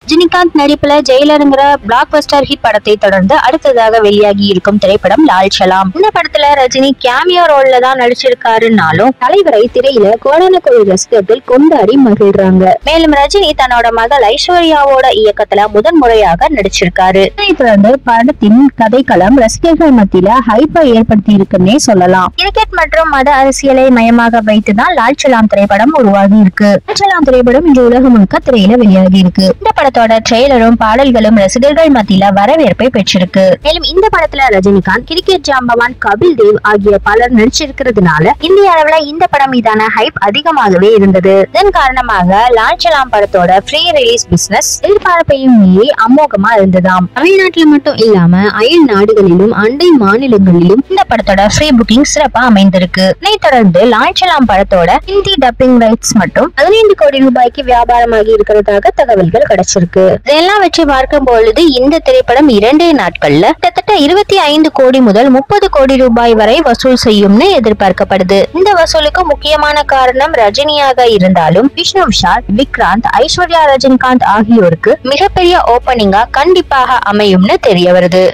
ரஜினிகாந்த் நடிப்புல ஜெயிலருங்கிற black Bastar hit படத்தை தொடர்ந்து அடுத்ததாக வெளியாகி இருக்கும் திரைப்படம் லால் சலாம். இந்த படத்துல ரஜினி கேமியோ ரோல்ல தான் நடிச்சிருக்காருன்னாலும் தலைவரை திரையில கோடான கோடி ரசிகர்கள் கொண்டாடி மகிழ்றாங்க. மேலும் ரஜினி தன்னோட மகள் ஐஸ்வர்யாவோட இயக்கத்துல முதன் முறையாக நடிச்சிருக்காரு. இதை தொடர்ந்து படத்தின் கதைக்களம் ரசிகர்கள் மத்தியில ஹைப்பை ஏற்படுத்தி இருக்குன்னே சொல்லலாம். கிரிக்கெட் மற்றும் மத அரசியலை மையமாக வைத்துதான் லால் சலாம் திரைப்படம் உருவாகி இருக்கு. லால் சலாம் திரைப்படம் இன்று உலகம் முழுக்க திரையில வெளியாகி இருக்கு. இந்த படத்தோட ட்ரெய்லரும் பாடல்களும் ரசிகர்கள் மத்தியில வரவேற்பை பெற்றிருக்கு. மேலும் இந்த படத்துல ரஜினிகாந்த், கிரிக்கெட் ஜாம்பவான் கபில் தேவ் ஆகிய பலர் நடிச்சிருக்கிறதுனால இந்திய அளவுல இந்த படம் மீதான ஹைப் அதிகமாகவே இருந்தது. இதன் காரணமாக லால் சலாம் படத்தோட ஃப்ரீ ரிலீஸ் பிசினஸ் எதிர்பார்ப்பையும் மீறி அமோகமா இருந்ததாம். தமிழ்நாட்டுல மட்டும் இல்லாம அயல் நாடுகளிலும் அண்டை மாநிலங்களிலும் இந்த படத்தோட ஃப்ரீ புக்கிங் சிறப்பா அமைந்திருக்கு. இதைத் தொடர்ந்து லால் சலாம் படத்தோட ஹிந்தி டப்பிங் ரைட்ஸ் மட்டும் 15 கோடி ரூபாய்க்கு வியாபாரமாகி இருக்கிறதாக தகவல்கள் கிடைச்சிருக்கு. இதெல்லாம் வச்சு பார்க்கும் பொழுது இந்த திரைப்படம் 2 நாட்கள்ல கிட்டத்தட்ட 25 கோடி முதல் 30 கோடி ரூபாய் வரை வசூல் செய்யும்னு எதிர்பார்க்கப்படுது. இந்த வசூலுக்கு முக்கியமான காரணம் ரஜினியாக இருந்தாலும் விஷ்ணு விஷால், விக்ராந்த், ஐஸ்வர்யா, ரஜினிகாந்த் ஆகியோருக்கு மிகப்பெரிய ஓபனிங்கா கண்டிப்பாக அமையும்னு தெரிய வருது.